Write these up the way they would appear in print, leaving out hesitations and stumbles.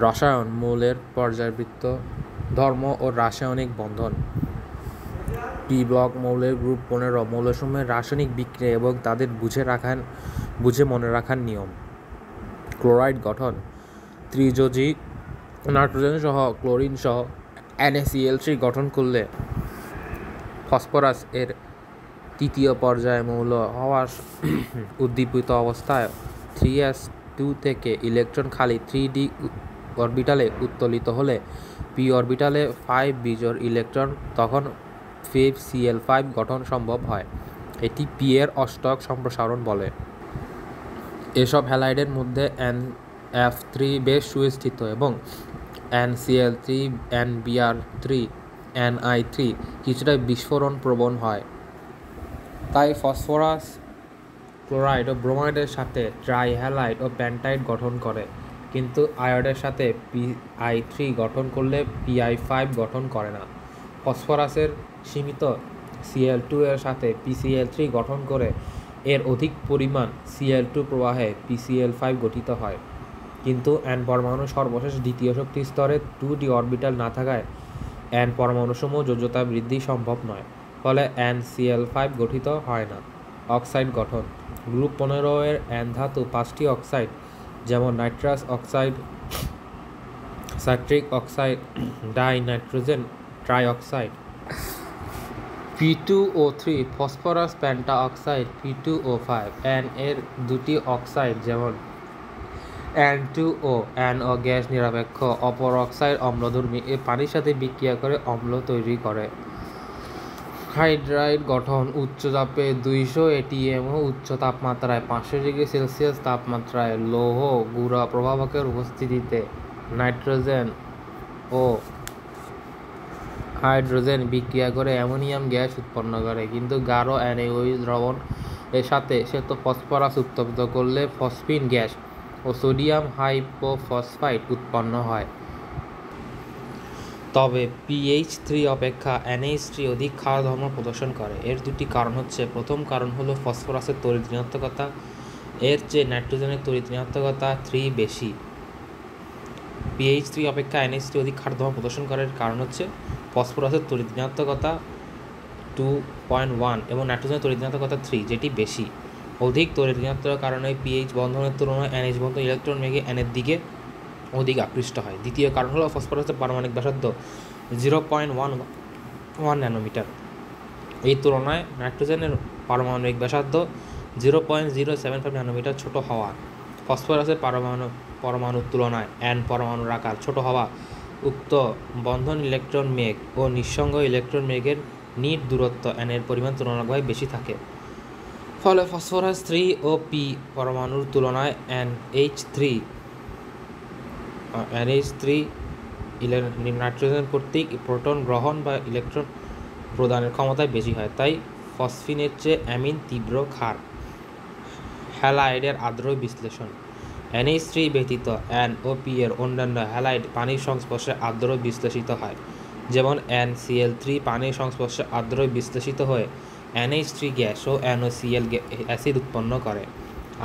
রসায়ন মৌলের পর্যায়বৃত্ত ধর্ম ও রাসায়নিক বন্ধন। পি ব্লক মৌলের গ্রুপ 15 মৌলসমূহের রাসায়নিক বিক্রিয়া এবং তাদের বুঝে মনে রাখার নিয়ম। ক্লোরাইড গঠন: ত্রিযোজী নাইট্রোজেন সহ ক্লোরিন সহ NaCl3 গঠন করলে ফসফরাস এর তৃতীয় পর্যায় মৌল হওয়ার উদ্দীপিত অবস্থায় 3s2 থেকে ইলেকট্রন খালি 3d অরবিটালে উত্তোলিত হলে p অরবিটালে 5 বিজোড় ইলেকট্রন তখন 5Cl5 গঠন সম্ভব হয়। এটি p এর অষ্টক সম্প্রসারণ বলে। এসব হ্যালাইডের মধ্যে NF3 বেশ সুস্থিত এবং NCl3, NBr3, Ni3 কিছুটা বিস্ফোরণ প্রবণ হয়। তাই ফসফরাস ক্লোরাইড ও ব্রোমাইডের সাথে ট্রাইহ্যালাইড ও পেন্টাইড গঠন করে, কিন্তু আয়োডের সাথে Pi3 গঠন করলে Pi5 গঠন করে না। ফসফরাসের সীমিত Cl2 এর সাথে PCl3 গঠন করে এর অধিক পরিমাণ Cl2 প্রবাহে PCl5 গঠিত হয়, কিন্তু N পরমাণু সর্বশেষ দ্বিতীয় শক্তি স্তরে 2d অরবিটাল না থাকায় N পরমাণুসমূহ যোজ্যতা বৃদ্ধি সম্ভব নয়, ফলে NCl5 গঠিত হয় না। অক্সাইড গঠন: গ্রুপ 15 এর N ধাতু 5টি অক্সাইড যেমন nitrous oxide, citric oxide, dinitrogen trioxide, P2O3, phosphorus penta oxide P2O5, N এর দুটি অক্সাইড যেমন N2O, NO গ্যাস নিরপেক্ষ অপর অক্সাইড অম্লধর্মী এ পানির সাথে বিক্রিয়া করে অম্ল তৈরি করে। হাইড্রাইড গঠন: উচ্চ চাপে 200 atm ও উচ্চ তাপমাত্রায় 500 ডিগ্রি সেলসিয়াস তাপমাত্রায় লৌহ গুঁড়া প্রভাবকের উপস্থিতিতে নাইট্রোজেন ও হাইড্রোজেন বিক্রিয়া করে অ্যামোনিয়াম গ্যাস উৎপন্ন করে, কিন্তু গাঢ় NaOH দ্রবণ এর সাথে শ্বেত ফসফরাস উত্তপ্ত করলে ফসফিন গ্যাস ও সোডিয়াম হাইপোফসফাইড উৎপন্ন হয়। তবে PH3 অপেক্ষা NH3 অধিক ক্ষার ধর্ম প্রদর্শন করে। এর দুটি কারণ হচ্ছে: প্রথম কারণ হলো ফসফরাসের তড়িৎ ঋণাত্মকতা, এর চেয়ে নাইট্রোজেনের তড়িৎ ঋণাত্মকতা 3 বেশি। PH3 অপেক্ষা NH3 অধিক ক্ষার ধর্ম প্রদর্শন করার কারণ হচ্ছে ফসফরাসের তড়িৎ ঋণাত্মকতা 2.1 এবং নাইট্রোজেনের তড়িৎ ঋণাত্মকতা 3, যেটি বেশি। অধিক তড়িৎ ঋণাত্মকতার কারণে PH বন্ধনের তুলনায় NH বন্ধন ইলেকট্রন মেঘে N এর দিকে অধিক আকৃষ্ট হয়। দ্বিতীয় কারণ হলো ফসফরাসের পারমাণবিক ব্যাসার্ধ 0.11 ন্যানোমিটার, এই তুলনায় নাইট্রোজেনের পারমাণবিক ব্যাসার্ধ 0.075 ন্যানোমিটার ছোট হওয়া। ফসফরাসের পরমাণুর তুলনায় N পরমাণুর আকার ছোট হওয়া উক্ত বন্ধন ইলেকট্রন মেঘ ও নিঃসঙ্গ ইলেকট্রন মেঘের নিট দূরত্ব N এর পরিমাণ তুলনামূলকভাবে বেশি থাকে, ফলে ফসফরাস 3 ও P পরমাণুর তুলনায় NH3 নাইট্রোজেন কর্তৃক প্রোটন গ্রহণ বা ইলেকট্রন প্রদানের ক্ষমতায় বেশি হয়। তাই ফসফিনের চেয়ে অ্যামিন তীব্র ক্ষার। হ্যালাইডের আদ্রয় বিশ্লেষণ: NH3 ব্যতীত N ও P এর অন্যান্য হ্যালাইড পানির সংস্পর্শে আদ্রয় বিশ্লেষিত হয়, যেমন NCl3 পানির সংস্পর্শে আদ্রয় বিশ্লেষিত হয়ে NH3 গ্যাস ও NaCl অ্যাসিড উৎপন্ন করে।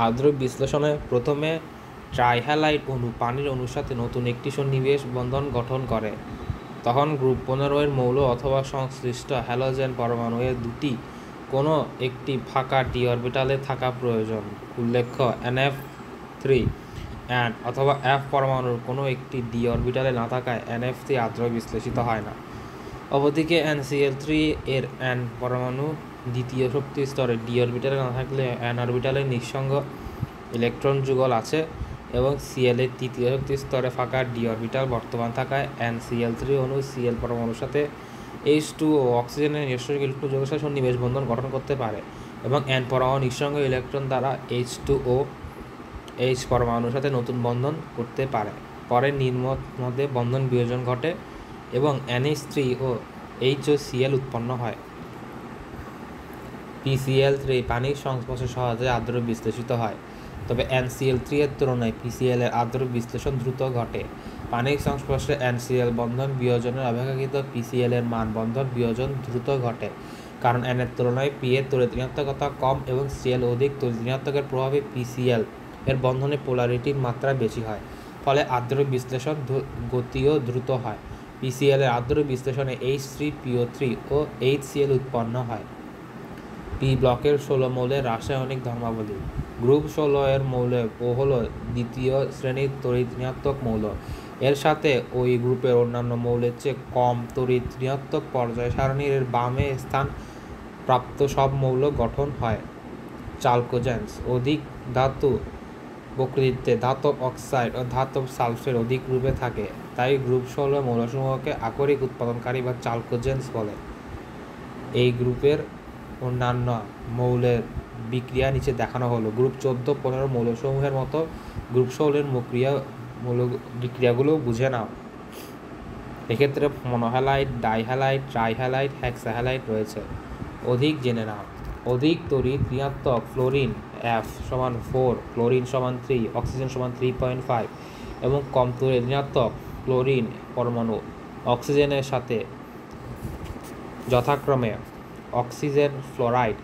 আদ্রয় বিশ্লেষণে প্রথমে ট্রাইহ্যালাইড অণু পানির অণুর সাথে নতুন একটি সন্নিবেশ বন্ধন গঠন করে, তখন গ্রুপ 15 এর মৌল অথবা সংশ্লিষ্ট হ্যালোজেন পরমাণু এর দুটি কোনো একটি ফাঁকা d অরবিটালে থাকা প্রয়োজন। উল্লেখ্য, NF3 অথবা F পরমাণুর কোনো একটি d অরবিটালে না থাকায় NF3 আদ্রয় বিশ্লেষিত হয় না। অপরদিকে NCl3 এর N পরমাণু দ্বিতীয় শক্তি স্তরে d অরবিটালে না থাকলে N অরবিটালে নিঃসঙ্গ ইলেকট্রন যুগল আছে এবং Cl এর তৃতীয় শক্তি স্তরে ফাঁকা d অরবিটাল বর্তমান থাকায় NCl3 অণু Cl পরমাণুর সাথে H2O অক্সিজেনের নিঃসঙ্গ ইলেকট্রন যুগলের সাথে সন্নিবেশ বন্ধন গঠন করতে পারে এবং N পরমাণু নিঃসঙ্গ ইলেকট্রন দ্বারা H2OH পরমাণুর সাথে নতুন বন্ধন করতে পারে। পরে মধ্যে বন্ধন বিয়োজন ঘটে এবং NH3 ও H ও Cl উৎপন্ন হয়। PCl3 পানির সংস্পর্শে সহজে আদ্রয় বিশ্লেষিত হয়, তবে NCl3 এর তুলনায় PCl এর আদ্রয় বিশ্লেষণ দ্রুত ঘটে। পানির সংস্পর্শে NCl বন্ধন বিয়োজনের অপেক্ষাকৃত PCl এর মান বন্ধন বিয়োজন দ্রুত ঘটে, কারণ N এর তুলনায় P এর তড়িৎ ঋণাত্মকতা কম এবং Cl অধিক তড়িৎ ঋণাত্মকের প্রভাবে PCl এর বন্ধনে পোলারিটির মাত্রা বেশি হয়। ফলে আদ্র বিশ্লেষণ গতিও দ্রুত হয়। পিসিএল এর আদ্র বিশ্লেষণে H3PO3 ও HCl উৎপন্ন হয়। পি ব্লকের 16 মৌলের রাসায়নিক ধর্মাবলী। গ্রুপ 16 এর মৌল ও হল দ্বিতীয় শ্রেণীর তড়িৎ ঋণাত্মক মৌল। এর সাথে ওই গ্রুপের অন্যান্য মৌলের চেয়ে কম তড়িৎ ঋণাত্মক পর্যায় সারণীর এর বামে স্থান প্রাপ্ত সব মৌল গঠন হয়। চালকোজেন্স। অধিক ধাতু প্রকৃতিতে ধাতব অক্সাইড ও ধাতব সালফেট অধিক রূপে থাকে, তাই গ্রুপ 16 মৌলসমূহকে আকরিক উৎপাদনকারী বা চালকোজেন্স বলে। এই গ্রুপের অন্যান্য মৌলের বিক্রিয়া নিচে দেখানো হলো। গ্রুপ 14-15 মৌলসমূহের মতো গ্রুপ 16 বিক্রিয়াগুলো বুঝে নাও। এক্ষেত্রে মনোহ্যালাইড, ডাইহ্যালাইড, ট্রাইহ্যালাইড, হেক্সাহ্যালাইড রয়েছে। অধিক জেনে নাও। অধিক তড়িৎ ঋণাত্মক ফ্লোরিন F = 4, ক্লোরিন = 3, অক্সিজেন = 3.5 এবং কম তড়িৎ ঋণাত্মক ক্লোরিন পরমাণু অক্সিজেনের সাথে যথাক্রমে অক্সিজেন ফ্লোরাইড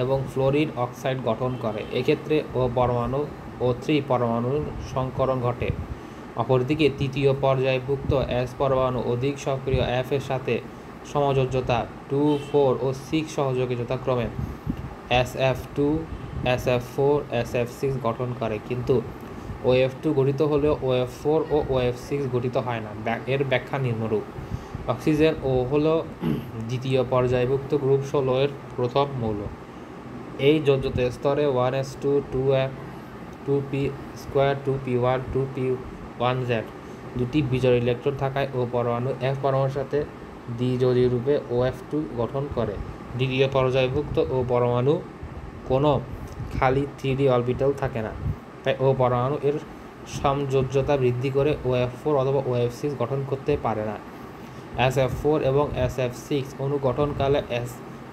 এবং ফ্লোরিন অক্সাইড গঠন করে। এক্ষেত্রে O পরমাণু ও 3 পরমাণুর সংকরণ ঘটে। অপরদিকে তৃতীয় পর্যায়ভুক্ত S পরমাণু অধিক সক্রিয় F এর সাথে সমযোজ্যতা 2, 4 ও 6 সহযোগে যথাক্রমে SF2, SF4, SF6 গঠন করে, কিন্তু OF2 গঠিত হলেও OF4 ও OF6 গঠিত হয় না। এর ব্যাখ্যা নিম্নরূপ। অক্সিজেন ও হল দ্বিতীয় পর্যায়ভুক্ত গ্রুপ 16 এর প্রথম মৌল। এই যোজ্যতা স্তরে 1s2, 2p2, 2p1, 2p1z দুটি বিজোড় ইলেকট্রন থাকায় ও পরমাণু F পরমাণুর সাথে দ্বিযোজী রূপে OF2 গঠন করে। দ্বিতীয় পর্যায়ভুক্ত ও পরমাণু কোনো খালি 3d অরবিটাল থাকে না, তাই ও পরমাণু এর সমযোজ্যতা বৃদ্ধি করে OF4 অথবা OF6 গঠন করতে পারে না। SF4 এবং SF6 অণু গঠনকালে S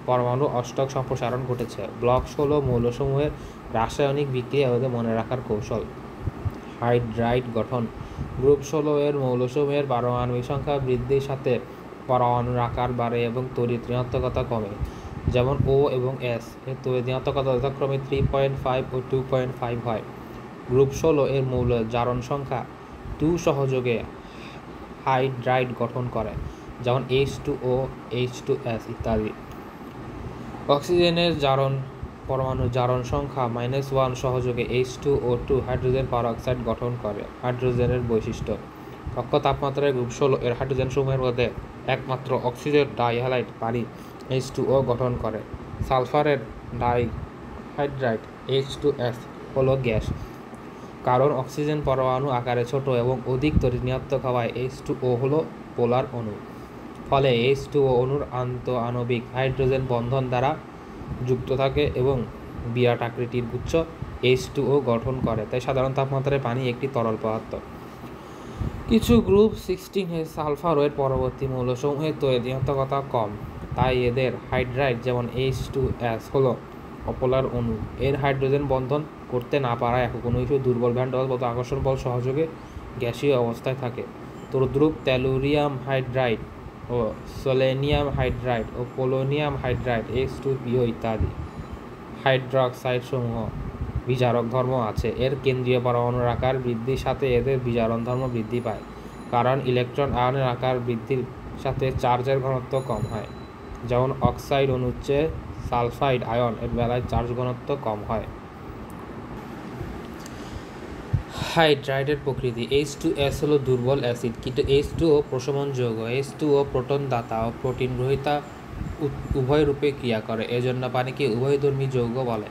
পরমাণু অষ্টক সম্প্রসারণ ঘটেছে। ব্লক 16 মৌলসমূহের রাসায়নিক বিক্রিয়া ওদের মনে রাখার কৌশল। হাইড্রাইড গঠন। গ্রুপ 16 এর মৌলসমূহের পারমাণবিক সংখ্যা বৃদ্ধির সাথে পরমাণুর আকার বাড়ে এবং তড়িৎ ঋণাত্মকতা কমে। যেমন O এবং S এর তড়িৎ ঋণাত্মকতা যথাক্রমে 3.5 ও 2.5 হয়। গ্রুপ 16 এর মৌল জারণ সংখ্যা 2 সহযোগে হাইড্রাইড গঠন করে, যেমন H2O, H2S ইত্যাদি। অক্সিজেনের পরমাণু জারণ সংখ্যা -1 সহযোগে H2O2 হাইড্রোজেন পারঅক্সাইড গঠন করে। হাইড্রোজেনের বৈশিষ্ট্য। কক্ষ তাপমাত্রায় গ্রুপ 16 এর হাইড্রোজেন সমূহের মধ্যে একমাত্র অক্সিজেন ডাইহ্যালাইড পানি H2O গঠন করে। সালফারের ডাইহাইড্রাইড H2S হলো গ্যাস, কারণ অক্সিজেন পরমাণু আকারে ছোট এবং অধিক তড়িৎ ঋণাত্মক হওয়ায় H2O হলো পোলার অণু। ফলে H2O অণুর আন্তঃআণবিক হাইড্রোজেন বন্ধন দ্বারা যুক্ত থাকে এবং বিরাট আকৃতির গুচ্ছ H2O গঠন করে, তাই সাধারণ তাপমাত্রায় পানি একটি তরল পদার্থ। কিছু গ্রুপ 16 এর সালফার এর পরবর্তী মৌলসমূহের তড়িৎ ঋণাত্মকতা কম, তাই এদের হাইড্রাইড যেমন H2S হলো অপোলার অণু। এর হাইড্রোজেন বন্ধন করতে না পারায় একক অণু হিসেবে দুর্বল ভ্যান ডেল মতো আকর্ষণ বল সহযোগে গ্যাসীয় অবস্থায় থাকে। তদ্রূপ টেলুরিয়াম হাইড্রাইড ও সেলেনিয়াম হাইড্রাইড ও পোলোনিয়াম হাইড্রাইড H2PO ইত্যাদি হাইড্রক্সাইড সমূহ বিজারক ধর্ম আছে। এর কেন্দ্রীয় পরমাণুর আকার বৃদ্ধির সাথে এদের বিজারণ ধর্ম বৃদ্ধি পায়, কারণ ইলেকট্রন আয়নের আকার বৃদ্ধির সাথে চার্জের ঘনত্ব কম হয়। যেমন অক্সাইড অণুর চেয়ে সালফাইড আয়ন এর বেলায় চার্জ ঘনত্ব কম হয়। হাইড্রাইডের প্রকৃতি। H2S হলো দুর্বল অ্যাসিড, কিন্তু H2O প্রশমন যৌগ। H2O প্রোটন দাতা ও প্রোটিন গ্রহীতা উভয় রূপে ক্রিয়া করে, এজন্য পানিকে উভয়ধর্মী যৌগ বলে।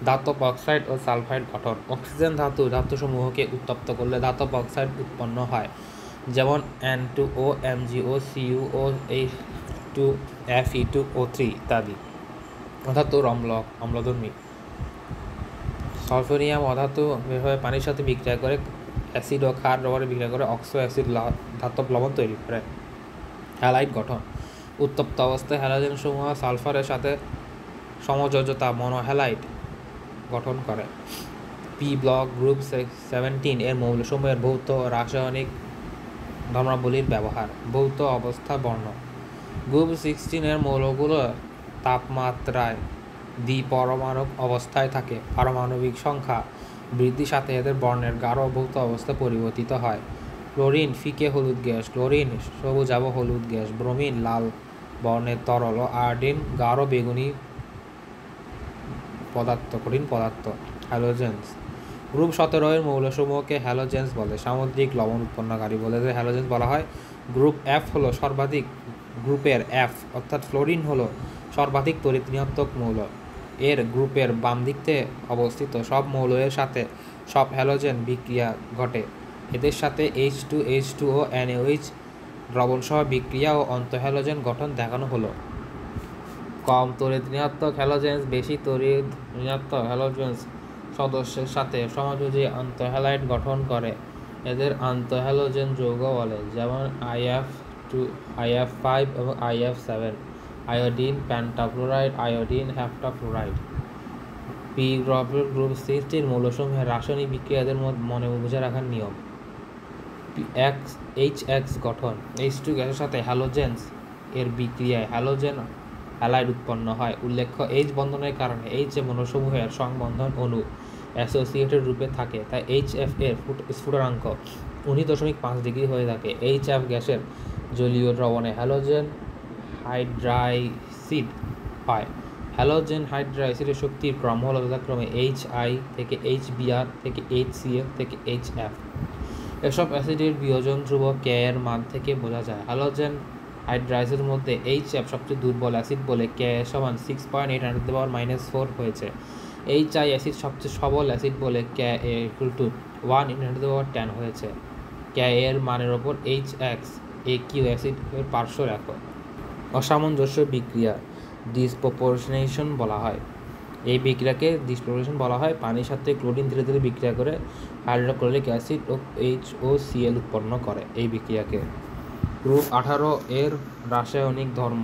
ধাতব অক্সাইড ও সালফাইড গঠন। অক্সিজেন ধাতুসমূহকে উত্তপ্ত করলে ধাতব অক্সাইড উৎপন্ন হয়, যেমন N2O, MgO, CuO, H2, Fe2O3 ইত্যাদি। অধাতু অম্লধর্মী। সালফোনিয়াম অধাতু এভাবে পানির সাথে বিক্রিয়া করে অ্যাসিড ও ক্ষার রবারে বিক্রিয়া করে অক্সো অ্যাসিড ধাতব লবণ তৈরি করে। হ্যালাইড গঠন। উত্তপ্ত অবস্থায় হ্যালোজেন সমূহ সালফারের সাথে সমযোজ্যতা মনোহ্যালাইড গঠন করে। পি ব্লক গ্রুপ 17 এর মৌলসমূহের ভৌত ও রাসায়নিক ধর্মাবলীর ব্যবহার। ভৌত অবস্থা বর্ণ। গ্রুপ 16 এর মৌলগুলো তাপমাত্রায় দ্বিপরমাণুক অবস্থায় থাকে। পারমাণবিক সংখ্যা বৃদ্ধির সাথে এদের বর্ণের গাঢ় ভৌত অবস্থা পরিবর্তিত হয়। ক্লোরিন ফিকে হলুদ গ্যাস, ক্লোরিন সবুজাভ হলুদ গ্যাস, ব্রোমিন লাল বর্ণের তরল ও আয়োডিন গাঢ় বেগুনি পদার্থ, কঠিন পদার্থ। হ্যালোজেন্স। গ্রুপ 17 এর মৌলসমূহকে হ্যালোজেন্স বলে। সামুদ্রিক লবণ উৎপন্নকারী বলে যে হ্যালোজেন্স বলা হয়। গ্রুপ এফ হলো সর্বাধিক, গ্রুপের এফ অর্থাৎ ফ্লোরিন হলো সর্বাধিক তড়িৎ ঋণাত্মক মৌল। এর গ্রুপের বাম দিকে অবস্থিত সব মৌলের সাথে সব হ্যালোজেন বিক্রিয়া ঘটে। এদের সাথে H2H2O NaOH দ্রবণসহ বিক্রিয়া ও অন্তঃহ্যালোজেন গঠন দেখানো হলো। কম তড়িৎ ঋণাত্মক হ্যালোজেন্স বেশি তড়িৎ ঋণাত্মক হ্যালোজেন্স সদস্যের সাথে সমযোজী আন্তঃহ্যালাইড গঠন করে। এদের আন্তঃহ্যালোজেন যৌগ বলে, যেমন IF5 এবং IF7, আয়োডিন পেন্টাফ্লোরাইড, আয়োডিন হেপ্টাফ্লোরাইড। পি গ্রুপের গ্রুপ 16 মৌলসমূহের রাসায়নিক বিক্রিয়া এদের মনে বুঝে রাখার নিয়ম। HX গঠন। H2 গ্যাসের সাথে হ্যালোজেন্স এর বিক্রিয়ায় হ্যালোজেন হ্যালাইড উৎপন্ন হয়। উল্লেখ্য, H বন্ধনের কারণে H মৌলসমূহের সংবন্ধন অণু অ্যাসোসিয়েটেড রূপে থাকে, তাই HF এর স্ফুটনাঙ্ক 19.5 ডিগ্রি হয়ে থাকে। HF গ্যাসের জলীয় দ্রবণে হ্যালোজেন হাইড্রাইসিড হয়। হ্যালোজেন হাইড্রাইসিডের শক্তির ক্রম হল যথাক্রমে HI থেকে HBr থেকে HCl থেকে HF। এসব অ্যাসিডের বিয়োজন ধ্রুবক K এর মান থেকে বোঝা যায়। হ্যালোজেন হাইড্রাইসিডের মধ্যে HF সবচেয়ে দুর্বল অ্যাসিড বলে K সমান 6.8 × 10⁻⁴ হয়েছে। HI অ্যাসিড সবচেয়ে সবল অ্যাসিড বলে Ka = 1 × 10 হয়েছে। Ka এর মানের ওপর HX AQ অ্যাসিড এর পার্শ্ব রেখো। অসামঞ্জস্য বিক্রিয়া ডিসপ্রপোর্শনেশন বলা হয়। এই বিক্রিয়াকে ডিসপ্রপোর্শন বলা হয়। পানির সাথে ক্লোরিন ধীরে ধীরে বিক্রিয়া করে হাইড্রোক্লোরিক অ্যাসিড ও HOCl উৎপন্ন করে। এই বিক্রিয়াকে গ্রুপ 18 এর রাসায়নিক ধর্ম।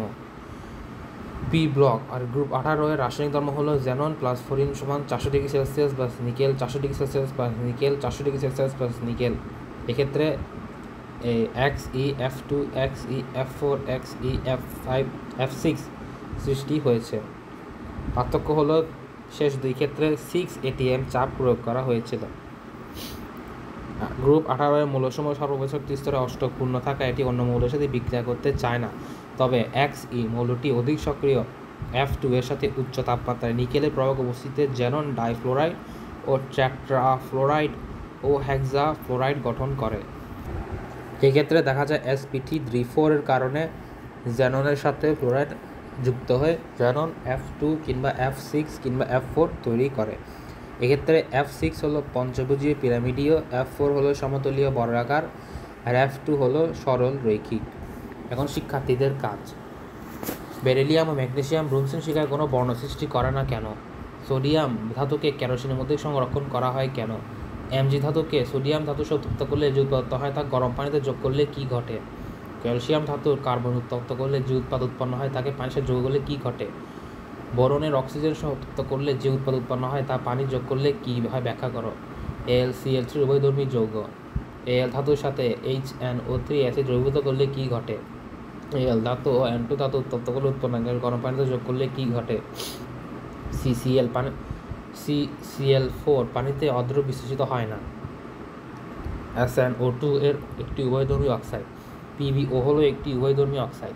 পি ব্লক আর গ্রুপ 18 এর রাসায়নিক ধর্ম হলো জ্যানন প্লাস ফ্লোরিন সমান 400 degree Celsius plus nickel 400 degree Celsius plus nickel 400 degree Celsius plus nickel. এক্ষেত্রে XeF2 XeF4 XeF5 F6 সৃষ্টি হয়েছে। পার্থক্য হলো শেষ দুই ক্ষেত্রে 6 atm চাপ প্রয়োগ করা হয়েছিল। গ্রুপ 18 এর মৌলসমূহ সর্বশক্তি স্তরে অষ্টক পূর্ণ থাকা এটি অন্য মৌলের সাথে বিক্রিয়া করতে চায় না। তবে Xe মৌলটি অধিক সক্রিয় F2 এর সাথে উচ্চ তাপমাত্রায় নিকেলের প্রভাব উপস্থিতিতে জ্যানন ডাইফ্লোরাইড ও টেট্রাফ্লোরাইড ও হেক্সাফ্লোরাইড গঠন করে। এক্ষেত্রে দেখা যায় sp3 এর কারণে জ্যাননের সাথে ফ্লোরাইড যুক্ত হয়ে জ্যানন F2 কিংবা F6 কিংবা F4 তৈরি করে। এক্ষেত্রে F6 হলো পঞ্চভুজীয় পিরামিডীয়, F4 হলো সমতলীয় বর্গাকার আর F2 হলো সরল রৈখিক। এখন শিক্ষার্থীদের কাজ। বেরিলিয়াম ও ম্যাগনেসিয়াম ব্রোনসিন শিখায় কোনো বর্ণ সৃষ্টি করে না কেন? সোডিয়াম ধাতুকে কেরোসিনের মধ্যে সংরক্ষণ করা হয় কেন? Mg ধাতুকে সোডিয়াম ধাতু উত্তপ্ত করলে যে উৎপাদিত হয় তা গরম পানিতে যোগ করলে কী ঘটে? ক্যালসিয়াম ধাতুর কার্বন উত্তপ্ত করলে যে উৎপাদ উৎপন্ন হয় তাকে পানির সাথে যোগ করলে কী ঘটে? বোরনের অক্সিজেন সহ উত্তপ্ত করলে যে উৎপাদ উৎপন্ন হয় তা পানি যোগ করলে কী হয় ব্যাখ্যা করো। AlCl3 উভয়ধর্মী যৌগ। Al ধাতুর সাথে HNO3 অ্যাসিড দ্রবীভূত করলে কী ঘটে? Al ধাতু ও N2 ধাতু উত্তপ্ত করলে উৎপন্ন গরম পানিতে যোগ করলে কী ঘটে? CCl4 পানিতে অদ্র বিশ্লেষিত হয় না। SnO2 এর একটি উভয়ধর্মী অক্সাইড। PbO হলো একটি উভয়ধর্মী অক্সাইড।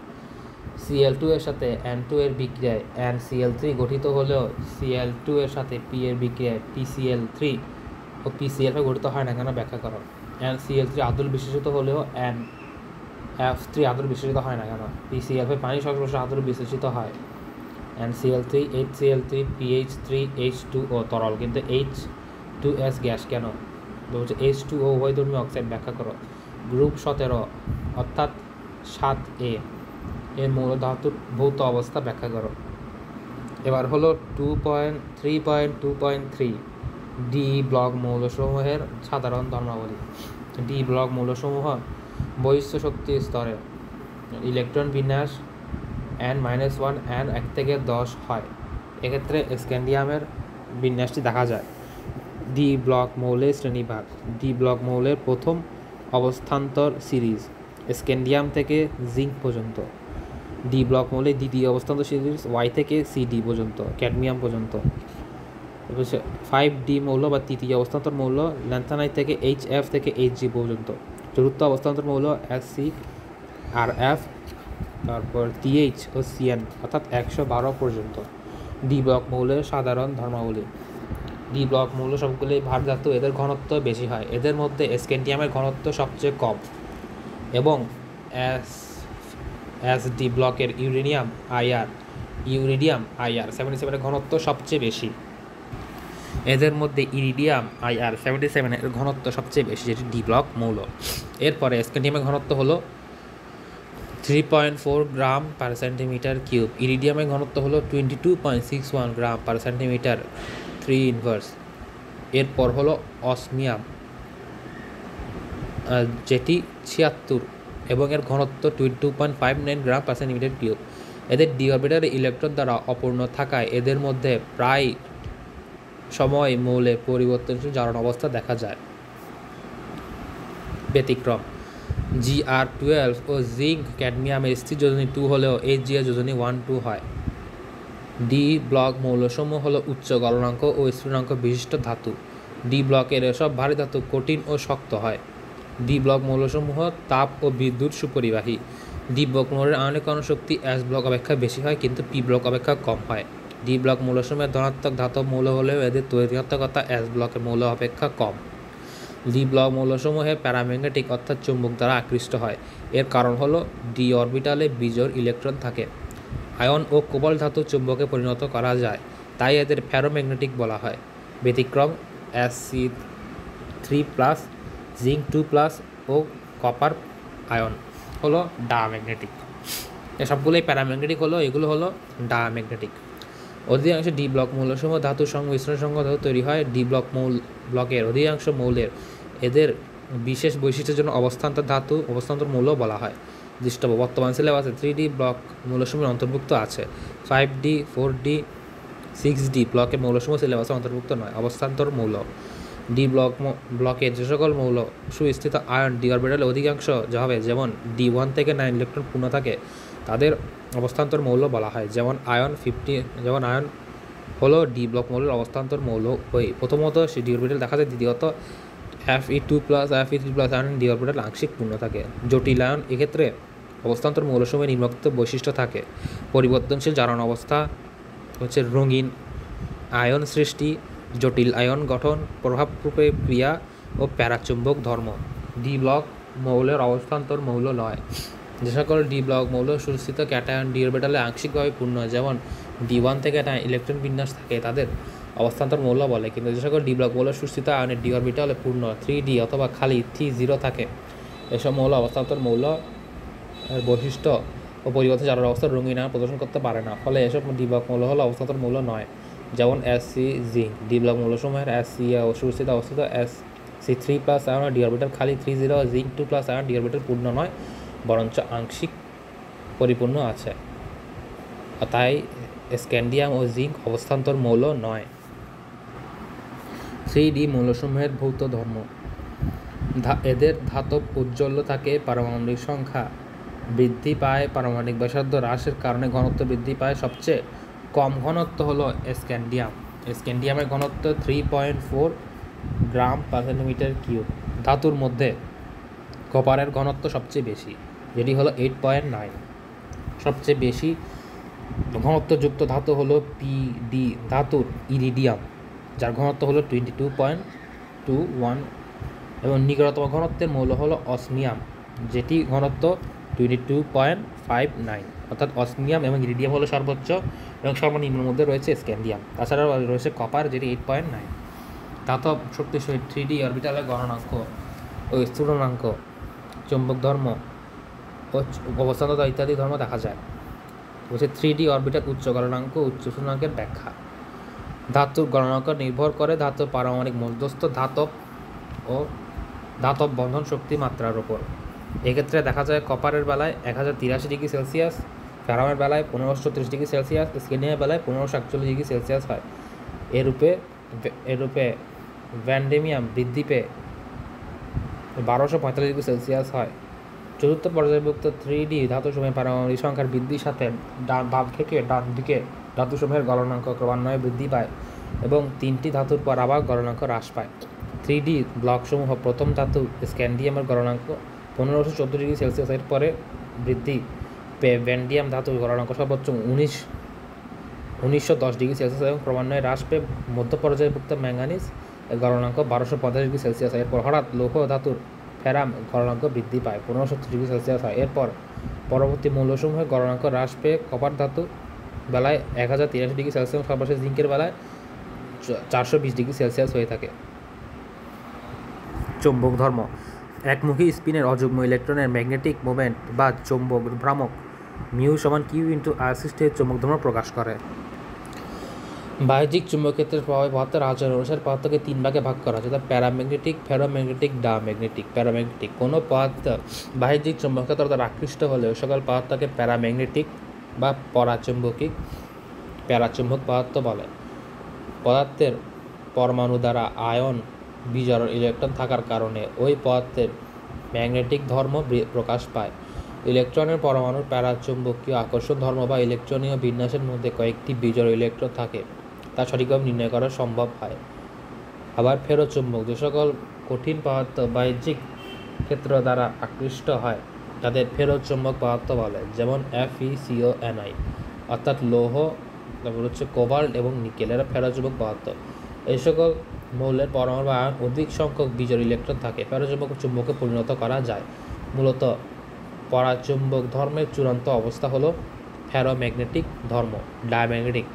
Cl2 এর সাথে N2 এর বিক্রিয়ায় NCl3 গঠিত হলেও Cl2 এর সাথে P এর বিক্রিয়ায় PCl3 ও PCl5 গঠিত হয় না কেন ব্যাখ্যা করো। NCl3 আদল বিশ্লেষিত হলেও NF3 আদল বিশ্লেষিত হয় না কেন? PCl5 পানির সংস্পর্শে আদল বিশ্লেষিত হয়। NCl3 HCl3 PH3 H2O তরল, কিন্তু H2S গ্যাস কেন? বলছে H2O উভয়ধর্মী অক্সাইড ব্যাখ্যা করো। গ্রুপ 17 অর্থাৎ 7A এর মৌল ধাতুর ভৌত অবস্থা ব্যাখ্যা করো। এবার হলো 2.3.2.3 ডি ব্লক মৌলসমূহের সাধারণ ধর্মাবলী। ডি ব্লক মৌলসমূহ বহিঃস্থ শক্তি স্তরে ইলেকট্রন বিন্যাস n-1 n 1 থেকে 10 হয়। এক্ষেত্রে স্ক্যান্ডিয়ামের বিন্যাসটি দেখা যায়। ডি ব্লক মৌলের শ্রেণীভাগ। ডি ব্লক মৌলের প্রথম অবস্থান্তর সিরিজ স্ক্যান্ডিয়াম থেকে জিঙ্ক পর্যন্ত। ডি ব্লক মৌলের দ্বিতীয় অবস্থান্তর সিরিজ Y থেকে CD পর্যন্ত, ক্যাডমিয়াম পর্যন্ত। হচ্ছে 5D মৌল বা তৃতীয় অবস্থান্তর মৌল ল্যান্থানাইট থেকে HF থেকে HG পর্যন্ত। চতুর্থ অবস্থান্তর মৌল SCRF, তারপর TH ও CN অর্থাৎ 112 পর্যন্ত। ডি ব্লক মৌলের সাধারণ ধর্মাবলী। ডি ব্লক মৌল সবগুলি ভার ধাতু, এদের ঘনত্ব বেশি হয়। এদের মধ্যে স্ক্যান্ডিয়ামের ঘনত্ব সবচেয়ে কম এবং ডি ব্লকের ইউরেডিয়াম IR 77 ঘনত্ব সবচেয়ে বেশি। এদের মধ্যে ইরিডিয়াম IR 77 এর ঘনত্ব সবচেয়ে বেশি, যেটি ডি ব্লক মৌল। এরপরে স্ক্যান্ডিয়ামের ঘনত্ব হলো 3.4 গ্রাম পার সেন্টিমিটার কিউব। ইরিডিয়ামের ঘনত্ব হলো 22.61 গ্রাম পার সেন্টিমিটার 3 ইনভার্স। এরপর হলো অসমিয়াম, যেটি 76 এবং এর ঘনত্ব 22.59 গ্রাম পার সেন্টিমিটার কিউব। এদের ডি অরবিটালে ইলেকট্রন দ্বারা অপূর্ণ থাকায় এদের মধ্যে প্রায় সময় মৌলে পরিবর্তনশীল জারণ অবস্থা দেখা যায়। ব্যতিক্রম Gr12 ও জিঙ্ক ক্যাডমিয়ামের স্থির যোজনী 2 হলেও Hg এর যোজনী 1-2 হয়। ডি ব্লক মৌলসমূহ হলো উচ্চ গলনাঙ্ক ও স্ফুটনাঙ্ক বিশিষ্ট ধাতু। ডি ব্লকের এসব ভারী ধাতু কঠিন ও শক্ত হয়। ডি ব্লক মৌলসমূহ তাপ ও বিদ্যুৎ সুপরিবাহী। ডি ব্লক মৌলের আণবিক শক্তি এস ব্লক অপেক্ষা বেশি হয় কিন্তু পি ব্লক অপেক্ষা কম হয়। ডি ব্লক মৌলসমূহের ধনাত্মক ধাতব মৌল হলেও এদের তৈরিহত্তকতা এস ব্লকের মৌল অপেক্ষা কম। ডি ব্লক মৌলসমূহে প্যারাম্যাগনেটিক অর্থাৎ চুম্বক দ্বারা আকৃষ্ট হয়। এর কারণ হলো ডি অরবিটালে বিজোড় ইলেকট্রন থাকে। আয়ন ও কোবাল্ট ধাতু চুম্বকে পরিণত করা যায়, তাই এদের ফেরোম্যাগনেটিক বলা হয়। ব্যতিক্রম Sc3+, জিঙ্ক 2+ ও কপার আয়ন হলো ডায়াম্যাগনেটিক। এসবগুলোই প্যারাম্যাগনেটিক হলো, এগুলো হলো ডায়াম্যাগনেটিক। অধিকাংশ ডি ব্লক মৌলসমূহ ধাতুর সংমিশ্রণ সংঘ ধাতু তৈরি হয়। ডি ব্লক ব্লকের অধিকাংশ মৌলের এদের বিশেষ বৈশিষ্ট্যের জন্য অবস্থান্তর মৌল বলা হয়। দৃষ্টব্য বর্তমান সিলেবাসে 3D ব্লক মৌলসমূহের অন্তর্ভুক্ত আছে। 5D, 4D, 6D ব্লকের মৌলসমূহ সিলেবাসে অন্তর্ভুক্ত নয়। অবস্থান্তর মৌল। ডি ব্লকের যে সকল মৌল সুস্থিত আয়ন ডি অরবিটালে অধিকাংশ হবে, যেমন D1 থেকে 9 ইলেকট্রন পূর্ণ থাকে, তাদের অবস্থান্তর মৌল বলা হয়। যেমন আয়ন হলো ডি ব্লক মৌলের অবস্থান্তর মৌল। প্রথমত সে ডি অরবিটাল দেখা যায়, দ্বিতীয়ত Fe2+, Fe3+ ion D orbital আংশিক পূর্ণ থাকে। জটিল আয়ন, এক্ষেত্রে অবস্থান্তর মৌলসমূহের নিম্নোক্ত বৈশিষ্ট্য থাকে। পরিবর্তনশীল জারণ অবস্থা হচ্ছে রঙিন আয়ন সৃষ্টি, জটিল আয়ন গঠন, প্রভাব ক্রিয়া ও প্যারাচুম্বক ধর্ম। ডি ব্লক মৌলের অবস্থান্তর মৌল নয়। যে সকল ডি ব্লক মৌল সুস্থিত ক্যাটায়ন ডি অরবিটালে আংশিকভাবে পূর্ণ, যেমন D1 থেকে 9 ইলেকট্রন বিন্যাস থাকে, তাদের অবস্থান্তর মৌল বলে। কিন্তু যে সকল ডি ব্লক মৌল সুস্থিত আয়নের ডি অরবিটালে পূর্ণ 3D অথবা খালি 3-0 থাকে, এসব মৌল অবস্থান্তর মৌল বৈশিষ্ট্য ও পরিবর্তন জারণ অবস্থা রঙিন আয়ন প্রদর্শন করতে পারে না, ফলে এসব ডি ব্লক মৌল হলো অবস্থান্তর মৌল নয়। যেমন Sc জিঙ্ক। ডি ব্লক মৌলসমূহের Sc সুস্থিত অবস্থিত Sc3+ আয়ন ডি অরবিটাল খালি 3-0, জিঙ্ক 2+ আয়ন ডি অরবিটাল পূর্ণ নয়, বরঞ্চ আংশিক পরিপূর্ণ আছে। তাই স্ক্যান্ডিয়াম ও জিঙ্ক অবস্থান্তর মৌল নয়। 3D মৌলসমূহের ভৌত ধর্ম। এদের ধাতব ঔজ্জ্বল্য থাকে, পারমাণবিক সংখ্যা বৃদ্ধি পায়, পারমাণবিক ব্যাসার্ধ হ্রাসের কারণে ঘনত্ব বৃদ্ধি পায়। সবচেয়ে কম ঘনত্ব হলো স্ক্যান্ডিয়াম। স্ক্যান্ডিয়ামের ঘনত্ব 3.4 গ্রাম পার সেন্টিমিটার কিউব। ধাতুর মধ্যে কপারের ঘনত্ব সবচেয়ে বেশি, যেটি হলো 8.9। সবচেয়ে বেশি ঘনত্বযুক্ত ধাতু হলো PD ধাতুর ইরিডিয়াম, যার ঘনত্ব হলো 22.21 এবং নিকটতম ঘনত্বের মৌল হলো অসমিয়াম, যেটি ঘনত্ব 22.59। অর্থাৎ অসমিয়াম এবং ইরিডিয়াম হলো সর্বোচ্চ এবং সর্বনিম্নের মধ্যে রয়েছে স্ক্যান্ডিয়াম। তাছাড়াও রয়েছে কপার, যেটি 8.9। ধাতব শক্তিশালী 3D অরবিটালের গলনাঙ্ক ও স্ফুটনাঙ্ক, চৌম্বক ধর্ম ও অবস্থান্ততা ইত্যাদি ধর্ম দেখা যায়। বলছে 3D অরবিটাল উচ্চ গলনাঙ্ক ও উচ্চ স্ফুটনাঙ্কের ব্যাখ্যা। ধাতুর গলনাঙ্ক নির্ভর করে ধাতুর পারমাণবিক মধ্যস্থ ধাতব বন্ধন শক্তি মাত্রার উপর। এক্ষেত্রে দেখা যায় কপারের বেলায় 1083 ডিগ্রি সেলসিয়াস, ফেরামের বেলায় 1534 ডিগ্রি সেলসিয়াস, স্ক্যান্ডিয়ামের বেলায় 1541 ডিগ্রি সেলসিয়াস হয়। এরূপে ভ্যান্ডেমিয়াম বৃদ্ধি পেয়ে 1245 ডিগ্রি সেলসিয়াস হয়। চতুর্থ পর্যায়ভুক্ত 3D ধাতুসমূহের পারমাণবিক সংখ্যার বৃদ্ধির সাথে বাম থেকে ডান দিকে ধাতুসমূহের গলনাঙ্ক ক্রমান্বয়ে বৃদ্ধি পায়। এবং 3টি ধাতুর পর আবার গলনাঙ্ক হ্রাস পায়। 3D ব্লকসমূহ প্রথম ধাতু স্ক্যান্ডিয়ামের গলনাঙ্ক 1514 ডিগ্রি সেলসিয়াস এর পরে বৃদ্ধি পেয়ে ভ্যান্ডিয়াম ধাতুর গলনাঙ্ক সর্বোচ্চ 1910 ডিগ্রি সেলসিয়াস এবং ক্রমান্বয়ে হ্রাস পেয়ে মধ্য পর্যায়ভুক্ত ম্যাঙ্গানিজ এর গলনাঙ্ক 1250 ডিগ্রি সেলসিয়াস। এরপর হঠাৎ লৌহ ধাতুর ফেরাম গলনাঙ্ক বৃদ্ধি পায় 1570 ডিগ্রি সেলসিয়াস হয়। এরপর পরবর্তী মৌলসমূহের গলনাঙ্ক হ্রাস পেয়ে কপার ধাতু বেলায় 1083 ডিগ্রি সেলসিয়াস, সর্বশেষ জিঙ্কের বেলায় 420 ডিগ্রি সেলসিয়াস হয়ে থাকে। চৌম্বক ধর্ম: একমুখী স্পিনের অযুগ্ম ইলেকট্রনের ম্যাগনেটিক মোমেন্ট বা চৌম্বক ভ্রামক মিউ সমান কিউ ইন্টু আর সৃষ্টি চৌম্বক ধর্ম প্রকাশ করে। বাহ্যিক চুম্বক ক্ষেত্রের প্রভাবে পদার্থের আচরণ অনুসারে পদার্থকে 3 ভাগে ভাগ করা হয়, যথা প্যারাম্যাগনেটিক, ফেরোম্যাগনেটিক, ডায়াম্যাগনেটিক। প্যারাম্যাগনেটিক: কোনো পদার্থ বাহ্যিক চুম্বক ক্ষেত্র দ্বারা আকৃষ্ট হলে ওই সকল পদার্থকে প্যারাম্যাগনেটিক বা প্যারাচুম্বক পদার্থ বলে। পদার্থের পরমাণু দ্বারা আয়ন বিজড় ইলেকট্রন থাকার কারণে ওই পদার্থের ম্যাগনেটিক ধর্ম প্রকাশ পায়। ইলেকট্রনের পরমাণুর প্যারাচুম্বকীয় আকর্ষণ ধর্ম বা ইলেকট্রনীয় বিন্যাসের মধ্যে কয়েকটি বিজড় ইলেকট্রন থাকে তা সঠিকভাবে নির্ণয় করা সম্ভব হয়। আবার ফেরোচুম্বক: যে সকল কঠিন পদার্থ বাহ্যিক ক্ষেত্র দ্বারা আকৃষ্ট হয় তাদের ফেরোচুম্বক পদার্থ বলে, যেমন FeCO(Ni) অর্থাৎ লৌহ, তারপর কোবাল্ট এবং নিকেল, এরা ফেরোচুম্বক পদার্থ। এই সকল মৌলের পরমাণু বা আয়ন অধিক সংখ্যক বিজড় ইলেকট্রন থাকে। ফেরোচুম্বক চুম্বকে পরিণত করা যায়। মূলত পরাচুম্বক ধর্মের চূড়ান্ত অবস্থা হলো ফেরোম্যাগনেটিক ধর্ম। ডায়াম্যাগনেটিক: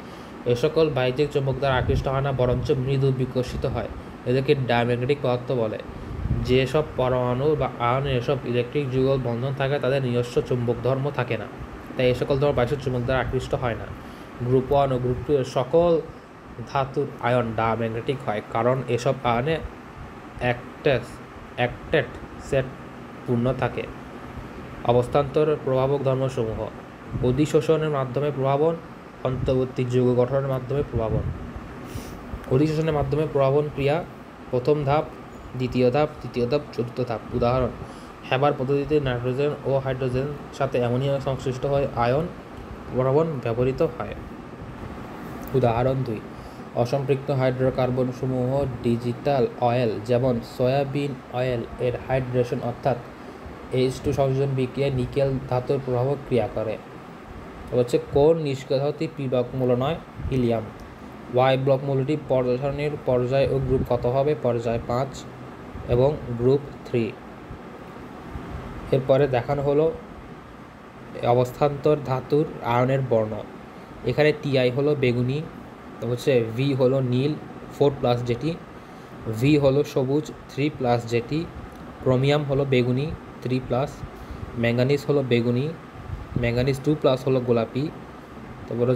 এ সকল বাহ্যিক চুম্বক দ্বারা আকৃষ্ট হয় না, বরঞ্চ মৃদু বিকশিত হয়, এদেরকে ডায়াম্যাগনেটিক পদার্থ বলে। যেসব পরমাণু বা আয়নে এসব ইলেকট্রিক যুগল বন্ধন থাকে তাদের নিজস্ব চুম্বক ধর্ম থাকে না, তাই এই সকল ধর্ম বাহ্যিক চুম্বক দ্বারা আকৃষ্ট হয় না। গ্রুপ 1 ও গ্রুপ 2 এর সকল ধাতুর আয়ন ডায়াম্যাগনেটিক হয়, কারণ এসব আয়নে অ্যাক্টেট সেট পূর্ণ থাকে। অবস্থান্তর প্রভাবক ধর্মসমূহ: অধিশোষণের মাধ্যমে প্রভাবন, অন্তর্বর্তী যৌগ গঠনের মাধ্যমে প্রভাবন। অধিশোষণের মাধ্যমে প্রভাবন ক্রিয়া প্রথম ধাপ, দ্বিতীয় ধাপ, তৃতীয় ধাপ, চতুর্থ ধাপ। উদাহরণ: হ্যাবার পদ্ধতিতে নাইট্রোজেন ও হাইড্রোজেন সাথে অ্যামোনিয়া সংশ্লিষ্ট হয়ে আয়ন প্রভাবন ব্যবহৃত হয়। উদাহরণ 2: অসম্পৃক্ত হাইড্রোকার্বন সমূহ ডিজিটাল অয়েল যেমন সয়াবিন অয়েল এর হাইড্রেশন অর্থাৎ H2 সংযোজন বিক্রিয়ায় নিকেল ধাতুর প্রভাবক ক্রিয়া করে। কোন নিষ্ক্রিয় ধাতুটি পি ব্লক মৌল নয়? হিলিয়াম। ওয়াই ব্লক মৌলটি পর্যায় সারণীর পর্যায় ও গ্রুপ কত হবে? পর্যায় 5 এবং গ্রুপ 3। এরপরে দেখানো হলো অবস্থান্তর ধাতুর আয়নের বর্ণ। এখানে Ti হলো বেগুনি, ভি হলো নীল 4+ যেটি, ভি হলো সবুজ 3+ যেটি, ক্রোমিয়াম হলো বেগুনি 3+, ম্যাঙ্গানিজ হলো বেগুনি, ম্যাঙ্গানিজ 2+ হলো গোলাপি, তারপর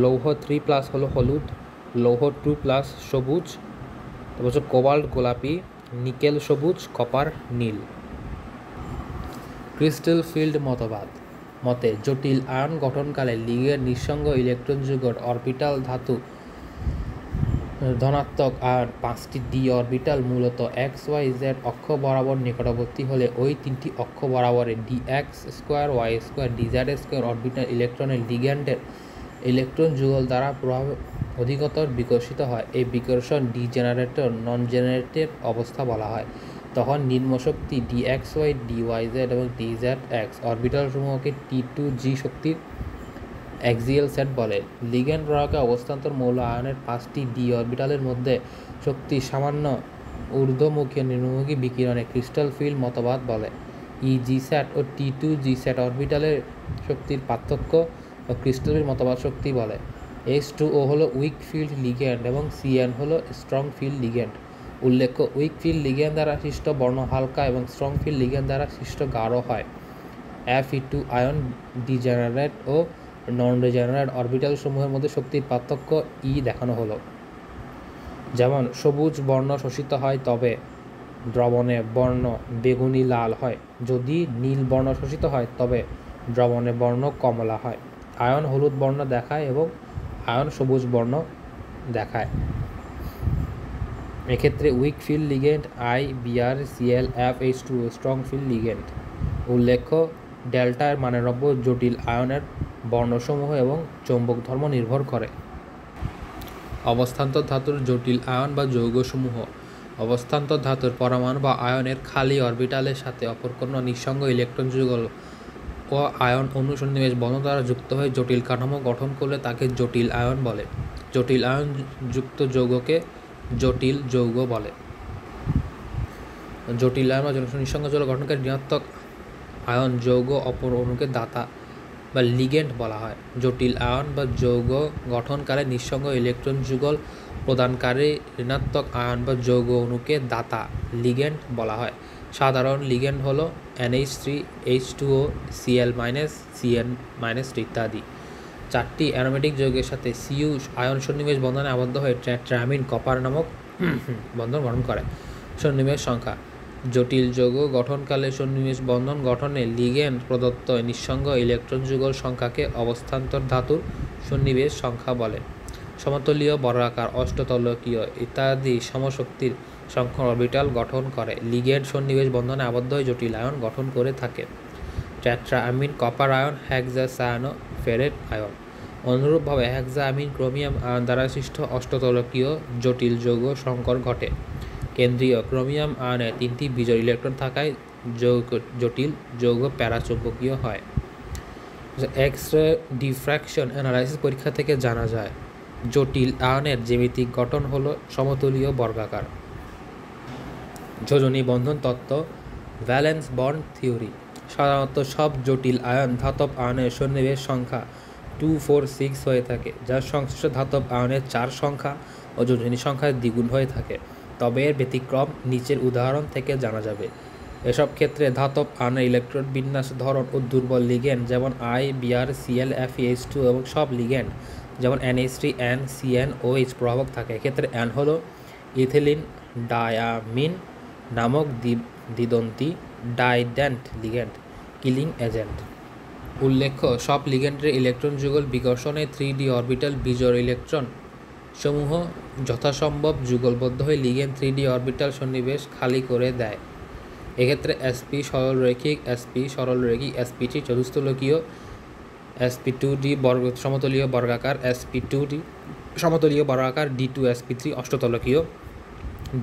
লৌহ 3+ হলো হলুদ, লৌহ 2+ সবুজ, তারপর কোবাল্ট গোলাপি, নিকেল সবুজ, কপার নীল। ক্রিস্টাল ফিল্ড মতবাদ মতে জটিল আয়ন গঠনকালে লিগেন্ড নিঃসঙ্গ ইলেকট্রন যুগল অরবিটাল ধাতু ধনাত্মক আয়ন 5টি ডি অরবিটাল মূলত XYZ অক্ষ বরাবর নিকটবর্তী হলে ওই 3টি অক্ষ বরাবরে dx² y² dz² অরবিটাল ইলেকট্রনের লিগ্যান্ডের ইলেকট্রন যুগল দ্বারা প্রভাব অধিকতর বিকশিত হয়। এই বিকর্ষণ ডিজেনারেটর নন জেনারেটেড অবস্থা বলা হয়। তখন নিম্ন শক্তি dxy dyz এবং dzx অরবিটাল সমূহকে T2G শক্তির অ্যাক্সিয়াল সেট বলে। লিগ্যান্ড প্রভাবকে অবস্থান্তর মৌল আয়নের 5টি ডি অরবিটালের মধ্যে শক্তি সামান্য ঊর্ধ্বমুখী ও নিম্নমুখী বিকিরণে ক্রিস্টাল ফিল্ড মতবাদ বলে। EG সেট ও T2G সেট অরবিটালের শক্তির পার্থক্য ও ক্রিস্টাল ফিল্ড মতবাদ শক্তি বলে। H2O হলো উইক ফিল্ড লিগ্যান্ড এবং CN হলো স্ট্রং ফিল্ড লিগ্যান্ড। উল্লেখ্য, উইক ফিল্ড লিগ্যান্ড দ্বারা সৃষ্ট বর্ণ হালকা এবং স্ট্রং ফিল্ড লিগ্যান্ড দ্বারা সৃষ্ট গাঢ় হয়। Fe2 আয়ন ডিজেনারেট ও নন ডিজেনারেট অরবিটাল সমূহের মধ্যে শক্তির পার্থক্য দেখানো হলো। যেমন সবুজ বর্ণ শোষিত হয় তবে দ্রবণে বর্ণ বেগুনি লাল হয়, যদি নীল বর্ণ শোষিত হয় তবে দ্রবণে বর্ণ কমলা হয়। আয়ন হলুদ বর্ণ দেখায় এবং আয়ন সবুজ বর্ণ দেখায়। এক্ষেত্রে week field ligand IBrClFH2O strong field ligand. উল্লেখ্য, ডেল্টা এর মানের উপর জটিল আয়নের বর্ণসমূহ এবং চৌম্বক ধর্ম নির্ভর করে। অবস্থান্তর ধাতুর জটিল আয়ন বা যৌগসমূহ। অবস্থান্তর ধাতুর পরমাণু বা আয়নের খালি অরবিটালের সাথে অপর কোনো নিঃসঙ্গ ইলেকট্রন যুগল ও আয়ন অণু সন্নিবেশ বন্ধন দ্বারা যুক্ত হয়ে জটিল কাঠামো গঠন করলে তাকে জটিল আয়ন বলে। জটিল আয়ন যুক্ত যৌগকে জটিল যৌগ বলে। জটিল আয়ন বা নিঃসঙ্গ যৌগ গঠনকারী ঋণাত্মক আয়ন যৌগ অপর অণুকে দাতা বা লিগেন্ড বলা হয়। জটিল আয়ন বা যৌগ গঠনকারী নিঃসঙ্গ ইলেকট্রন যুগল প্রদানকারী ঋণাত্মক আয়ন বা যৌগ অণুকে দাতা লিগেন্ড বলা হয়। সাধারণ লিগেন্ড হলো NH3, H2O, Cl-, Cn- ইত্যাদি। চারটি অ্যারোমেটিক যৌগের সাথে Cu আয়ন সন্নিবেশ বন্ধনে আবদ্ধ হয়ে ট্রামিন কপার নামক বন্ধন গঠন করে। সন্নিবেশ সংখ্যা। জটিল যৌগ গঠনকালে সন্নিবেশ বন্ধন গঠনে লিগেন্ড প্রদত্ত নিঃসঙ্গ ইলেকট্রন যুগল সংখ্যাকে অবস্থান্তর ধাতুর সন্নিবেশ সংখ্যা বলে। সমতলীয়, বর্গাকার, অষ্টতলকীয় ইত্যাদি সমশক্তির সংখ্যক অরবিটাল গঠন করে লিগেন্ড সন্নিবেশ বন্ধনে আবদ্ধ হয়ে জটিল আয়ন গঠন করে থাকে। ট্যাট্রাঅ্যামিন কপার আয়ন, হেক্সাসায়ানোফেরেট আয়ন। অনুরূপভাবে হেক্সাঅ্যামিন ক্রোমিয়াম আয়ন দ্বারা সৃষ্ট অষ্টতলকীয় জটিল যৌগ সংকর ঘটে। কেন্দ্রীয় ক্রোমিয়াম আয়নে 3টি বিজোড় ইলেকট্রন থাকায় জটিল যৌগ প্যারাচৌম্বকীয় হয়। এক্স-রে ডিফ্র্যাকশন অ্যানালাইসিস পরীক্ষা থেকে জানা যায় জটিল আয়নের জ্যামিতিক গঠন হল সমতলীয়, বর্গাকার। যোজনী বন্ধন তত্ত্ব, ভ্যালেন্স বন্ড থিওরি। সাধারণত সব জটিল আয়ন ধাতব আয়নের সন্নিবেশ সংখ্যা 2, 4, 6 হয়ে থাকে, যার সংশ্লিষ্ট ধাতব আয়নের 4 সংখ্যা ও যোজনী সংখ্যার দ্বিগুণ হয়ে থাকে। তবে এর ব্যতিক্রম নিচের উদাহরণ থেকে জানা যাবে। এসব ক্ষেত্রে ধাতব আয়নের ইলেকট্রন বিন্যাস, ধরন ও দুর্বল লিগেন্ড যেমন I, Br, Cl, Fe, H2 এবং সব লিগেন্ড যেমন NH3, N, Cn, OH প্রভাবক থাকে। এক্ষেত্রে N হল ইথিলিন ডায়ামিন নামক দ্বিদন্তী ডাইড্যান্ট লিগেন্ড, কিলিং এজেন্ট। উল্লেখ্য, সব লিগেন্ডের ইলেকট্রন যুগল বিকর্ষণে 3d অরবিটাল বিজোড় ইলেকট্রন সমূহ যথাসম্ভব যুগলবদ্ধ হয়ে লিগেন্ড 3d অরবিটাল সন্নিবেশ খালি করে দেয়। এক্ষেত্রে sp সরলরৈখিক, sp সরলরৈখিক, sp3 চতুস্থলকীয়, sp2d সমতলীয় বর্গাকার, sp2d সমতলীয় বর্গাকার, d2 sp3 অষ্টতলকীয়,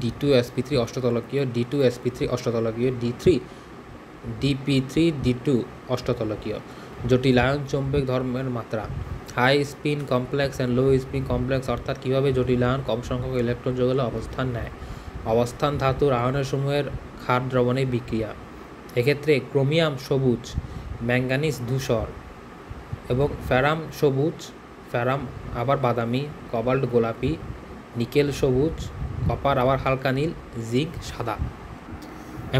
d2 sp3 অষ্টতলকীয়, d2 sp3 অষ্টতলকীয়, dp3 d2 অষ্টতলকীয়। জটিল আয়ন চৌম্বক ধর্মের মাত্রা। High spin complex and low spin complex, অর্থাৎ কীভাবে জটিল আয়ন কম সংখ্যক ইলেকট্রন যুগলে অবস্থান নেয়। অবস্থান ধাতুর আয়নের সমূহের ক্ষার দ্রবণে বিক্রিয়া। এক্ষেত্রে ক্রোমিয়াম সবুজ, ম্যাঙ্গানিজ ধূসর এবং ফেরাম সবুজ, ফেরাম আবার বাদামি, কবাল্ট গোলাপি, নিকেল সবুজ, কপার আবার হালকা নীল, জিঙ্ক সাদা।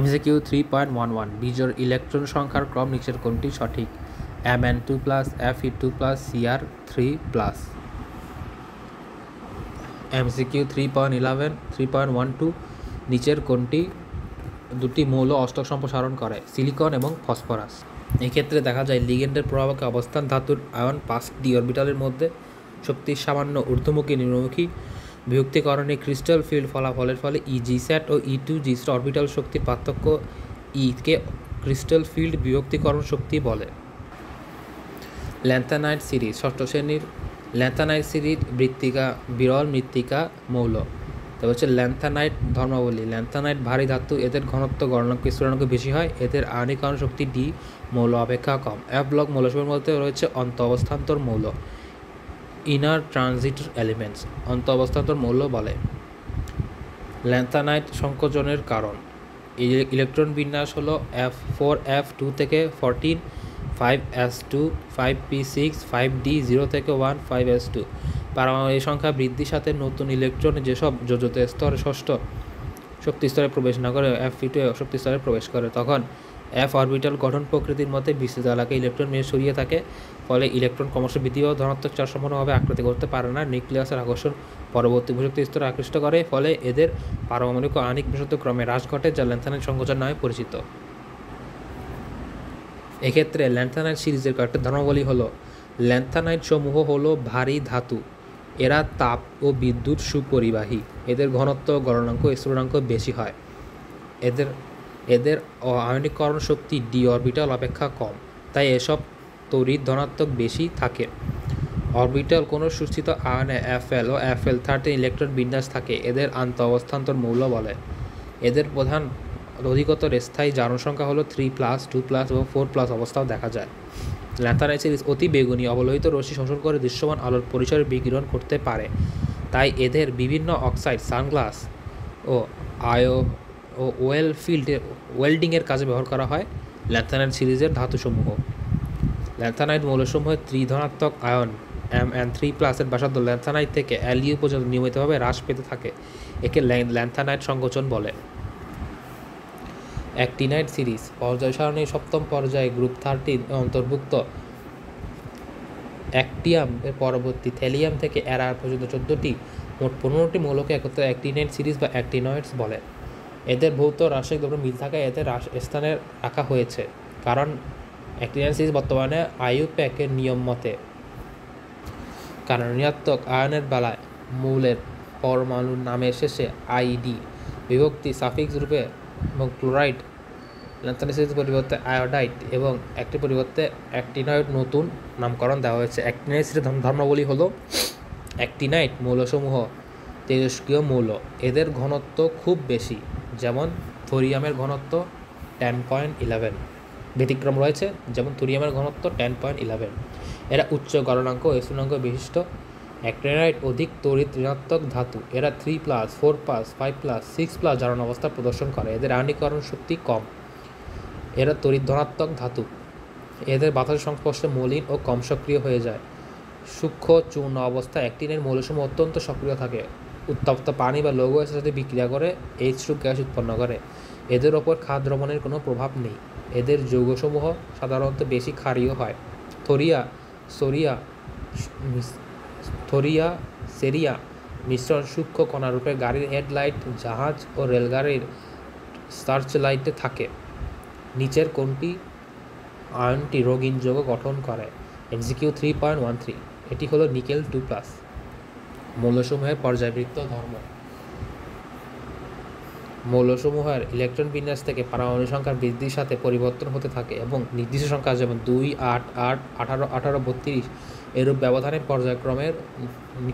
MCQ 3.11 বিজোড় ইলেকট্রন সংখ্যার ক্রম নিচের কোনটি সঠিক? Mn2+, Fe2+, Cr3+। MCQ 3.11 3.12 নিচের কোনটি দুটি মৌল অষ্টক সম্প্রসারণ করে? সিলিকন এবং ফসফরাস। এক্ষেত্রে দেখা যায় লিগেন্ডের প্রভাবকে অবস্থান ধাতুর আয়ন 5d অরবিটালের মধ্যে শক্তির সামান্য ঊর্ধ্বমুখী নিম্নমুখী বিভক্তিকরণে ক্রিস্টাল ফিল্ড ফলাফলের ফলে EG-SAT ও E2G অরবিটাল শক্তির পার্থক্য কে ক্রিস্টাল ফিল্ড বিভক্তিকরণ শক্তি বলে। ল্যান্থানাইট সিরিজ, ষষ্ঠ শ্রেণীর। ল্যান্থানাইট সিরিজ মৃত্তিকা, বিরল মৃত্তিকা মৌল। তবে হচ্ছে ল্যান্থানাইট ধর্মাবলী। ল্যান্থানাইট ভারী ধাতু, এদের ঘনত্ব গণনাঙ্ক স্থূলাঙ্ক বেশি হয়, এদের আয়নীকরণ শক্তি D মৌল অপেক্ষা কম। F ব্লক মৌলসমূহের মধ্যে রয়েছে অন্ত অবস্থান্তর মৌল, ইনার ট্রানজিট এলিমেন্টস, অন্ত অবস্থান্তর মৌল বলে। ল্যান্থানাইট সংকোচনের কারণ। ইলেকট্রন বিন্যাস হলো F4F2 থেকে 14, 5s2, 5p6, 5d, 0 থেকে 1, 5s2। পারমাণবিক সংখ্যা বৃদ্ধির সাথে নতুন ইলেকট্রন যেসব যোজিত স্তরে ষষ্ঠ শক্তি স্তরে প্রবেশ না করে F2 শক্তি স্তরে প্রবেশ করে, তখন F অরবিটাল গঠন প্রকৃতির মধ্যে বিস্তৃত এলাকায় ইলেকট্রন মেয়ে সরিয়ে থাকে, ফলে ইলেকট্রন ক্রমশ বৃদ্ধি ও ধনাত্মক চার্জ সম্পূর্ণভাবে আকৃতি করতে পারে না। নিউক্লিয়াসের আকর্ষণ পরবর্তী ভূশক্তি স্তরে আকৃষ্ট করে, ফলে এদের পারমাণবিক ও আণবিক বিশুদ্ধ ক্রমে হ্রাস ঘটে, যা ল্যান্থানাইট সংকোচন নামে পরিচিত। এক্ষেত্রে ল্যান্থানাইট সিরিজের কয়েকটা ধর্মাবলী হলো: ল্যান্থানাইট সমূহ হলো ভারী ধাতু, এরা তাপ ও বিদ্যুৎ সুপরিবাহী, এদের ঘনত্ব গলনাঙ্ক স্থূলাঙ্ক বেশি হয়, এদের আয়নীকরণ শক্তি d অরবিটাল অপেক্ষা কম, তাই এসব তড়িৎ ধনাত্মক বেশি থাকে। অরবিটাল কোনো সুস্থিত আয়নে Fl ও Fl13 ইলেকট্রন বিন্যাস থাকে, এদের আন্তঃঅবস্থান্তর মৌল বলে। এদের প্রধান অধিকতর স্থায়ী জারণ সংখ্যা হলো 3+, 2+ এবং 4+ অবস্থাও দেখা যায়। ল্যান্থানাইট সিরিজ অতি বেগুনি অবলোহিত রশ্মি শোষণ করে দৃশ্যমান আলোর পরিসরে বিকিরণ করতে পারে, তাই এদের বিভিন্ন অক্সাইড, সানগ্লাস ও ওয়েল ফিল্ড ওয়েল্ডিংয়ের কাজে ব্যবহার করা হয়। ল্যান্থানাইট সিরিজের ধাতুসমূহ। ল্যান্থানাইট মৌলসমূহের ত্রিধনাত্মক আয়ন Mn3+ এর ব্যাসার্ধ ল্যান্থানাইট থেকে Lu পর্যন্ত নিয়মিতভাবে হ্রাস পেতে থাকে, একে ল্যান্থানাইট সংকোচন বলে। অ্যাক্টিনাইট সিরিজ পর্যায় সারণীর সপ্তম পর্যায়ে গ্রুপ 13 অন্তর্ভুক্ত অ্যাক্টিয়াম এর পরবর্তী থ্যালিয়াম থেকে অ্যারার পর্যন্ত 14টি মোট 15টি মৌলকে একত্রে অ্যাক্টিনাইট সিরিজ বা অ্যাক্টিনয়েডস বলে। এদের ভৌত রাসায়নিক দ্রব্য মিল থাকায় এদের স্থানে রাখা হয়েছে, কারণ অ্যাক্টিনাইট সিরিজ বর্তমানে IUPAC-এর নিয়ম মতে কারণ ঋণাত্মক আয়নের বেলায় মৌলের পরমাণুর নামের শেষে ID বিভক্তি সাফিক্স রূপে এবং ক্লোরাইড ল্যান্থানাইট সিরিজের পরিবর্তে আয়োডাইড এবং একটি পরিবর্তে অ্যাক্টিনয়েড নতুন নামকরণ দেওয়া হয়েছে। অ্যাক্টিনাইট সিরিজের ধর্মাবলী হলো অ্যাক্টিনাইট মৌলসমূহ তেজস্ক্রিয় মৌল, এদের ঘনত্ব খুব বেশি, যেমন থোরিয়ামের ঘনত্ব 10.11। ব্যতিক্রম রয়েছে, যেমন থোরিয়ামের ঘনত্ব 10.11। এরা উচ্চ গলনাঙ্ক ও স্থূনাঙ্ক বিশিষ্ট। অ্যাক্টিনাইট অধিক তড়িৎ ঋণাত্মক ধাতু, এরা 3+, 4+, 5+, 6+ জারণ অবস্থা প্রদর্শন করে। এদের আয়নীকরণ শক্তি কম। এরা তড়িৎ ধনাত্মক ধাতু, এদের বাতাসের সংস্পর্শে মলিন ও কম সক্রিয় হয়ে যায়। সূক্ষ্ম চূর্ণ অবস্থায় অ্যাক্টিনাইট মৌলসমূহ অত্যন্ত সক্রিয় থাকে, উত্তপ্ত পানি বা লৌহ গ্যাসের সাথে বিক্রিয়া করে H2 গ্যাস উৎপন্ন করে। এদের ওপর ক্ষার দ্রবণের কোনো প্রভাব নেই। এদের যৌগসমূহ সাধারণত বেশি ক্ষারীয় হয়। সেরিয়া মিশ্রণ সূক্ষ্ম কণারূপে গাড়ির হেডলাইট, জাহাজ ও রেলগাড়ির সার্চ লাইটে থাকে। নিচের কোনটি আয়নটি রঙিন যৌগ গঠন করে? MCQ 3.13, এটি হলো নিকেল 2+। মৌলসমূহের পর্যায়বৃত্ত ধর্ম। মৌলসমূহের ইলেকট্রন বিন্যাস থেকে পারমাণু সংখ্যার বৃদ্ধির সাথে পরিবর্তন হতে থাকে এবং নির্দিষ্ট সংখ্যা যেমন 2, 8, 8, 18, 18, 32 এরূপ ব্যবধানে পর্যায়ক্রমের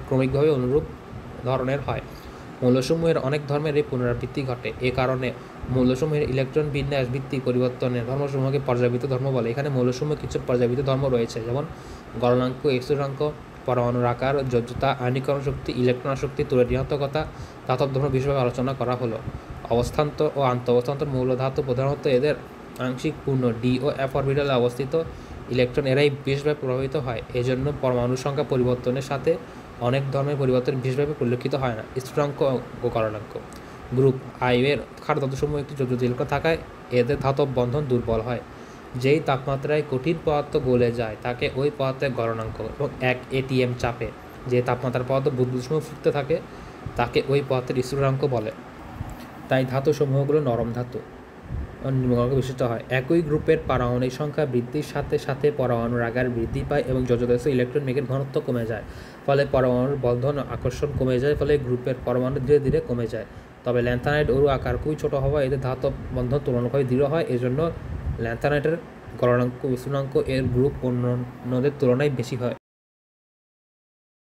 ক্রমিকভাবে অনুরূপ ধরনের হয়। মৌলসমূহের অনেক ধর্মের এই পুনরাবৃত্তি ঘটে। এ কারণে মৌলসমূহের ইলেকট্রন বিন্যাস ভিত্তিক পরিবর্তনের ধর্মসমূহকে পর্যায়বৃত্ত ধর্ম বলে। এখানে মৌলসমূহের কিছু পর্যায়বৃত্ত ধর্ম রয়েছে, যেমন গলনাঙ্ক, স্থূনাঙ্ক, পরমাণুর আকার, যোজ্যতা, আয়নীকরণ শক্তি, ইলেকট্রন আসক্তি, তড়িৎ ঋণাত্মকতা। ধাতব ধর্ম বিশেষভাবে আলোচনা করা হলো। অবস্থান্তর ও আন্তঃঅবস্থান্তর মৌল ধাতু প্রধানত এদের আংশিক পূর্ণ d ও f অরবিটালে অবস্থিত ইলেকট্রন এরাই বিশেষভাবে প্রভাবিত হয়। এজন্য পরমাণুর সংখ্যা পরিবর্তনের সাথে অনেক ধর্মের পরিবর্তন বিশেষভাবে পরিলক্ষিত হয় না। স্থূনাঙ্ক ও গলনাঙ্ক। গ্রুপ I এর ক্ষার ধাতুসমূহ একটি যোজ্য ইলেকট্রন থাকায় এদের ধাতব বন্ধন দুর্বল হয়। যেই তাপমাত্রায় কঠিন পদার্থ গলে যায় তাকে ওই পদার্থের গলনাঙ্ক, এবং 1 atm চাপে যে তাপমাত্রার পদার্থ বুদবুদসমূহ ফুটতে থাকে তাকে ওই পদার্থের স্থূনাঙ্ক বলে। তাই ধাতুসমূহগুলো নরম ধাতু নিম্নগণক বিশিষ্ট হয়। একই গ্রুপের পারমাণবিক সংখ্যা বৃদ্ধির সাথে সাথে পরমাণুর আকার বৃদ্ধি পায় এবং যোজ্যতাস্থ ইলেকট্রন মেঘের ঘনত্ব কমে যায়, ফলে পরমাণুর বন্ধন আকর্ষণ কমে যায়, ফলে গ্রুপের পরমাণু ধীরে ধীরে কমে যায়। তবে ল্যান্থানাইট অণু আকার খুবই ছোট হওয়ায় এদের ধাতব বন্ধন তুলনামূলকভাবে দৃঢ় হয়। এজন্য ল্যান্থানাইটের গলনাঙ্ক ও স্থূনাঙ্ক এর গ্রুপ অন্যদের তুলনায় বেশি হয়।